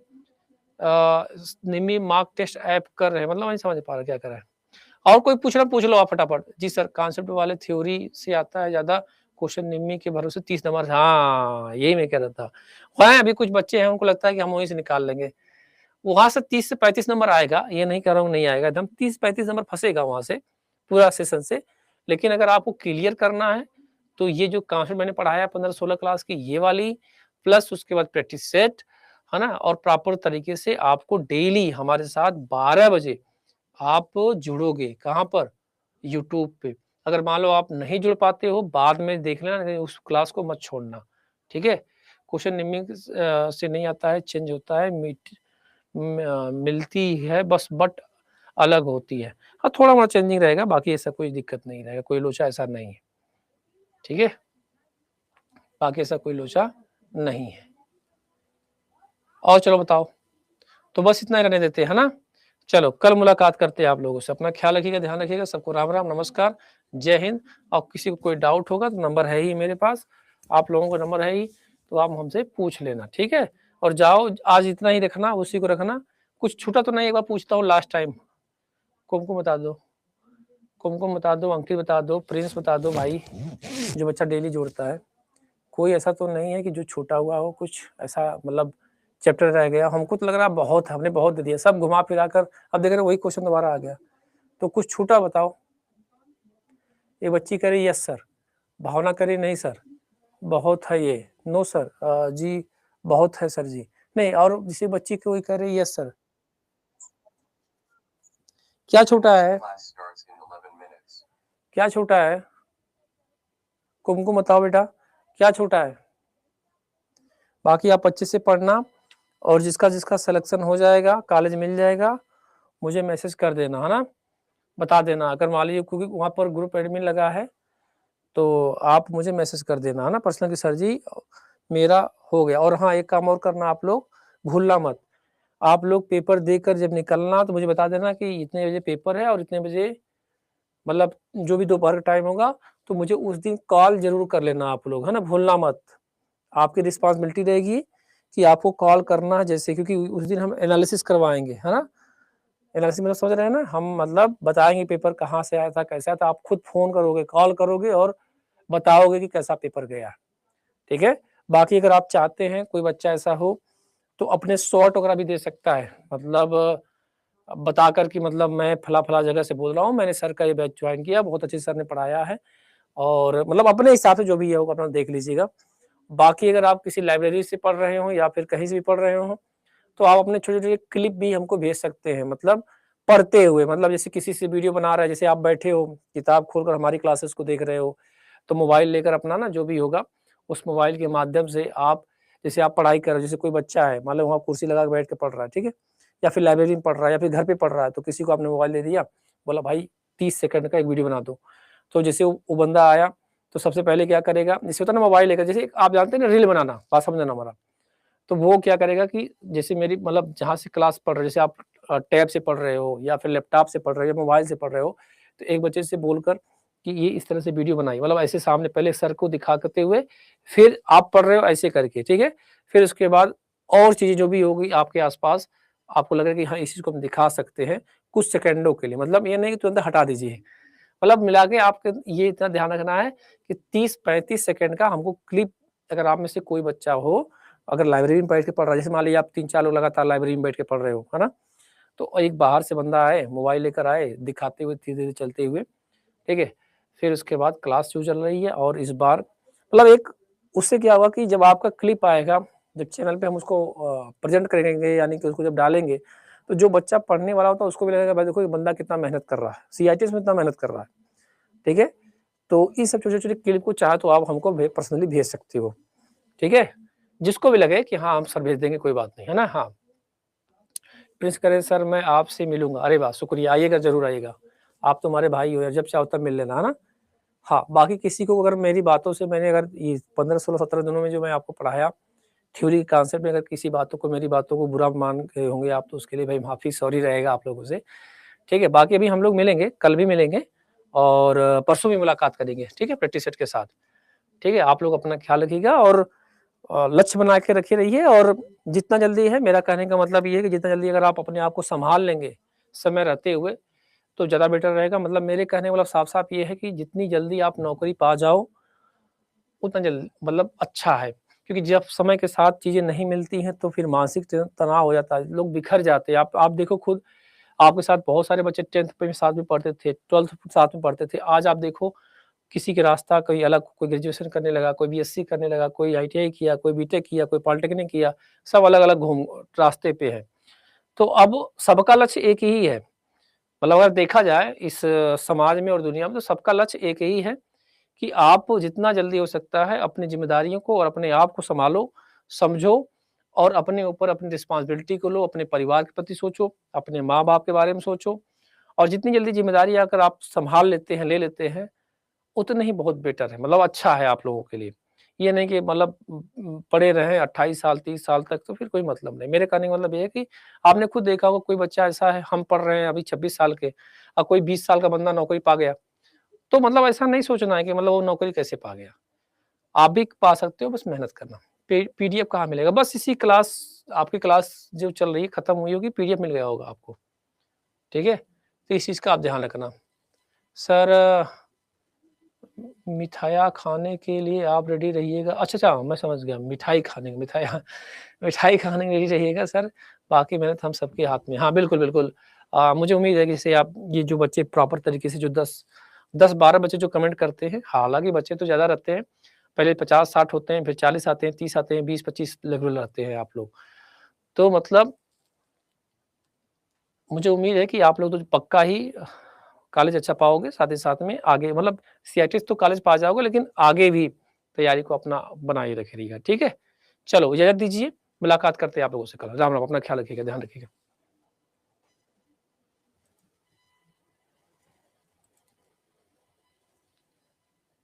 निमी मार्क टेस्ट ऐप कर रहे हैं मतलब नहीं समझ पा रहा क्या कर रहा है। और कोई पूछना पूछ लो आप फटाफट। जी सर, कॉन्सेप्ट वाले थ्योरी से आता है ज़्यादा क्वेश्चन निम्मी के भरोसे 30 नंबर से हाँ, यही मैं कह रहा था। हैं अभी कुछ बच्चे हैं उनको लगता है कि हम वहीं से निकाल लेंगे। वहाँ से 30 से 35 नंबर आएगा, ये नहीं कह रहा हूँ नहीं आएगा, एकदम 30-35 नंबर फँसेगा वहाँ से, पूरा सेशन से। लेकिन अगर आपको क्लियर करना है, तो ये जो कॉन्सेप्ट मैंने पढ़ाया 15-16 क्लास की ये वाली, प्लस उसके बाद प्रैक्टिस सेट, है ना? और प्रॉपर तरीके से आपको डेली हमारे साथ 12 बजे आप जुड़ोगे, कहाँ पर? यूट्यूब पे। अगर मान लो आप नहीं जुड़ पाते हो, बाद में देख लेना, नहीं उस क्लास को मत छोड़ना, ठीक है? क्वेश्चन निम्मी से नहीं आता है, चेंज होता है, मिलती है बस बट अलग होती है। हाँ, थोड़ा-मोड़ा चेंजिंग रहेगा, बाकी ऐसा कोई दिक्कत नहीं रहेगा, कोई लोचा ऐसा नहीं है, ठीक है? बाकी ऐसा कोई लोचा नहीं है। और चलो बताओ, तो बस इतना ही रहने देते हैं, है ना? चलो, कल मुलाकात करते हैं आप लोगों से। अपना ख्याल रखिएगा, ध्यान रखिएगा। सबको राम-राम, नमस्कार, जय हिंद। और किसी को कोई डाउट होगा तो नंबर है ही मेरे पास, आप लोगों का नंबर है ही, तो आप हमसे पूछ लेना, ठीक है? और जाओ, आज इतना ही रखना, उसी को रखना। कुछ छूटा तो नहीं, एक बार पूछता हूँ लास्ट टाइम। कुमकुम बता दो, कुमकुम बता दो, अंकित बता दो, प्रिंस बता दो भाई, जो बच्चा डेली जोड़ता है। कोई ऐसा तो नहीं है कि जो छूटा हुआ हो, कुछ ऐसा मतलब चैप्टर रह गया? हमको तो लग रहा है बहुत, हमने बहुत दे दिया, सब घुमा फिरा कर अब देख रहे हैं वही क्वेश्चन दोबारा आ गया। तो कुछ छूटा बताओ। ये बच्ची कह रही यस सर, भावना कह रही नहीं सर, बहुत है ये, नो सर, जी बहुत है सर जी, नहीं। और जिसे बच्ची कोई कह रही यस सर, क्या छूटा है? क्या छूटा है? कुमकुम बताओ बेटा, क्या छूटा है? बाकी आप अच्छे से पढ़ना, और जिसका जिसका सिलेक्शन हो जाएगा, कॉलेज मिल जाएगा, मुझे मैसेज कर देना, है ना? बता देना, अगर मान लीजिए, क्योंकि वहाँ पर ग्रुप एडमिन लगा है, तो आप मुझे मैसेज कर देना, है ना, पर्सनल, कि सर जी मेरा हो गया। और हाँ, एक काम और करना आप लोग, भूलना मत, आप लोग पेपर देकर जब निकलना तो मुझे बता देना कि इतने बजे पेपर है, और इतने बजे मतलब जो भी दोपहर का टाइम होगा, तो मुझे उस दिन कॉल ज़रूर कर लेना आप लोग, है ना? भूलना मत। आपकी रिस्पॉन्सिबिलिटी रहेगी कि आपको कॉल करना है, जैसे क्योंकि उस दिन हम एनालिसिस करवाएँगे, है ना? एनालिसिस मतलब समझ रहे हैं ना? हम मतलब बताएँगे पेपर कहाँ से आया था, कैसा था, आप खुद फ़ोन करोगे, कॉल करोगे और बताओगे कि कैसा पेपर गया, ठीक है? बाकी अगर आप चाहते हैं कोई बच्चा ऐसा हो, तो अपने शॉर्ट वगैरह भी दे सकता है, मतलब बताकर कि मतलब मैं फला-फला जगह से बोल रहा हूँ, मैंने सर का ये बैच जॉइन किया, बहुत अच्छे सर ने पढ़ाया है, और मतलब अपने हिसाब से जो भी है वो अपना देख लीजिएगा। बाकी अगर आप किसी लाइब्रेरी से पढ़ रहे हो या फिर कहीं से भी पढ़ रहे हो, तो आप अपने छोटे-छोटे क्लिप भी हमको भेज सकते हैं, मतलब पढ़ते हुए, मतलब जैसे किसी से वीडियो बना रहा है, जैसे आप बैठे हो, किताब खोलकर हमारी क्लासेस को देख रहे हो, तो मोबाइल लेकर अपना ना जो भी होगा, उस मोबाइल के माध्यम से आप, जैसे आप पढ़ाई कर रहे हो, जैसे कोई बच्चा है, मान लो वहाँ कुर्सी लगा के बैठ के पढ़ रहा है, ठीक है? या फिर लाइब्रेरी में पढ़ रहा है, या फिर घर पे पढ़ रहा है, तो किसी को आपने मोबाइल दे दिया, बोला भाई 30 सेकंड का एक वीडियो बना दो। तो जैसे वो बंदा आया, तो सबसे पहले क्या करेगा, जैसे होता है ना मोबाइल लेकर, जैसे आप जानते हैं ना रील बनाना, बात समझना हमारा। तो वो क्या करेगा कि जैसे मेरी मतलब जहाँ से क्लास पढ़ रहे हो, जैसे आप टैब से पढ़ रहे हो या फिर लैपटॉप से पढ़ रहे हो या मोबाइल से पढ़ रहे हो, तो एक बच्चे से बोलकर कि ये इस तरह से वीडियो बनाइए, मतलब ऐसे सामने पहले सर को दिखाते हुए, फिर आप पढ़ रहे हो ऐसे करके, ठीक है? फिर उसके बाद और चीज़ें जो भी होगी आपके आस-पास, आपको लग रहा है कि हाँ, इस चीज़ को हम दिखा सकते हैं कुछ सेकंडों के लिए, मतलब ये नहीं कि तुरंत हटा दीजिए। मतलब मिला के आपको ये इतना ध्यान रखना है कि 30-35 सेकंड का हमको क्लिप, अगर आप में से कोई बच्चा हो, अगर लाइब्रेरी में बैठ के पढ़ रहा है, जैसे मान लीजिए आप 3-4 लोग लगातार लाइब्रेरी में बैठ के पढ़ रहे हो, है ना? तो एक बाहर से बंदा आए, मोबाइल लेकर आए, दिखाते हुए धीरे-धीरे चलते हुए, ठीक है? फिर उसके बाद क्लास जो चल रही है, और इस बार मतलब एक उससे क्या होगा कि जब आपका क्लिप आएगा, जब चैनल पे हम उसको प्रेज़ेंट करेंगे, यानी कि उसको जब डालेंगे, तो जो बच्चा पढ़ने वाला होता है उसको भी लगेगा भाई देखो ये बंदा कितना मेहनत कर रहा है, सीआईटीएस में इतना मेहनत कर रहा है, ठीक है? तो इस सब छोटे-छोटे क्लिप को चाहे तो आप हमको पर्सनली भेज सकते हो, ठीक है? जिसको भी लगे कि हाँ, हम सर भेज देंगे, कोई बात नहीं, है ना? हाँ। प्रिंस कहे सर मैं आपसे मिलूँगा, अरे वाह! शुक्रिया, आइएगा, ज़रूर आइएगा। आप तो हमारे भाई हो यार, जब चाहो तब मिल लेना, है ना? हाँ, बाकी किसी को अगर मेरी बातों से, मैंने अगर ये 15, 16, 17 दिनों में जो मैं आपको पढ़ाया, थ्योरी कॉन्सेप्ट में अगर किसी बातों को, मेरी बातों को बुरा मान गए होंगे आप, तो उसके लिए भाई माफ़ी, सॉरी रहेगा आप लोगों से, ठीक है? बाकी अभी हम लोग मिलेंगे, कल भी मिलेंगे, और परसों भी मुलाकात करेंगे, ठीक है? प्रैक्टिस सेट के साथ, ठीक है? आप लोग अपना ख़्याल रखिएगा, और लक्ष्य बना के रखे रहिए, और जितना जल्दी है, मेरा कहने का मतलब ये है कि जितना जल्दी अगर आप अपने आप को सँभाल लेंगे, समय रहते हुए, तो ज़्यादा बेटर रहेगा। मतलब मेरे कहने का मतलब साफ-साफ ये है कि जितनी जल्दी आप नौकरी पा जाओ, उतना मतलब अच्छा है। क्योंकि जब समय के साथ चीज़ें नहीं मिलती हैं, तो फिर मानसिक तनाव हो जाता है, लोग बिखर जाते हैं। आप देखो खुद, आपके साथ बहुत सारे बच्चे 10th में साथ में पढ़ते थे, 12th साथ में पढ़ते थे। आज आप देखो, किसी का रास्ता कोई अलग, कोई ग्रेजुएशन करने लगा, कोई बीएससी करने लगा, कोई आईटीआई किया, कोई बीटेक किया, कोई पॉलिटेक्निक किया, सब अलग-अलग घूम रास्ते पे है। तो अब सबका लक्ष्य एक ही है। मतलब अगर देखा जाए इस समाज में और दुनिया में, तो सबका लक्ष्य एक ही है कि आप जितना जल्दी हो सकता है अपनी ज़िम्मेदारियों को और अपने आप को सँभालो, समझो, और अपने ऊपर अपनी रिस्पॉन्सिबिलिटी को लो, अपने परिवार के प्रति सोचो, अपने माँ-बाप के बारे में सोचो, और जितनी जल्दी ज़िम्मेदारी अगर आप सँभाल लेते हैं, ले लेते हैं, उतने ही बहुत बेटर है, मतलब अच्छा है आप लोगों के लिए। ये नहीं कि मतलब पड़े रहें 28 साल, 30 साल तक तो फिर कोई मतलब नहीं। मेरे कहने का मतलब ये है कि आपने खुद देखा होगा कोई बच्चा ऐसा है, हम पढ़ रहे हैं अभी 26 साल के और कोई 20 साल का बंदा नौकरी पा गया, तो मतलब ऐसा नहीं सोचना है कि मतलब वो नौकरी कैसे पा गया। आप भी पा सकते हो, बस मेहनत करना। पीडीएफ कहाँ मिलेगा? बस इसी क्लास आपकी क्लास जो चल रही है, खत्म हुई होगी, पीडीएफ मिल गया होगा आपको, ठीक है? तो इस चीज़ का आप ध्यान रखना। सर मिठाइयाँ खाने के लिए आप रेडी रहिएगा। अच्छा, मैं समझ गया, मिठाई खाने मिठाई हाँ, मिठाई खाने के लिए रेडी रहिएगा सर, बाकी मेहनत हम सबके हाथ में। हाँ, बिल्कुल, बिल्कुल। मुझे उम्मीद है कि जैसे आप ये जो बच्चे प्रॉपर तरीके से जो 10-12 बच्चे जो कमेंट करते हैं, हालाँकि बच्चे तो ज़्यादा रहते हैं, पहले 50-60 होते हैं, फिर 40 आते हैं, 30 आते हैं, 20-25 लगभग रहते हैं आप लोग। तो मतलब मुझे उम्मीद है कि आप लोग तो पक्का ही कॉलेज अच्छा पाओगे, साथ ही साथ में आगे मतलब सीआईटी तो कॉलेज पा जाओगे, लेकिन आगे भी तैयारी को अपना बनाए रखिएगा, ठीक है? चलो इजाज़त दीजिए, मुलाकात करते हैं आप लोगों से कल। राम, राम, अपना ख्याल रखिएगा, ध्यान रखिएगा।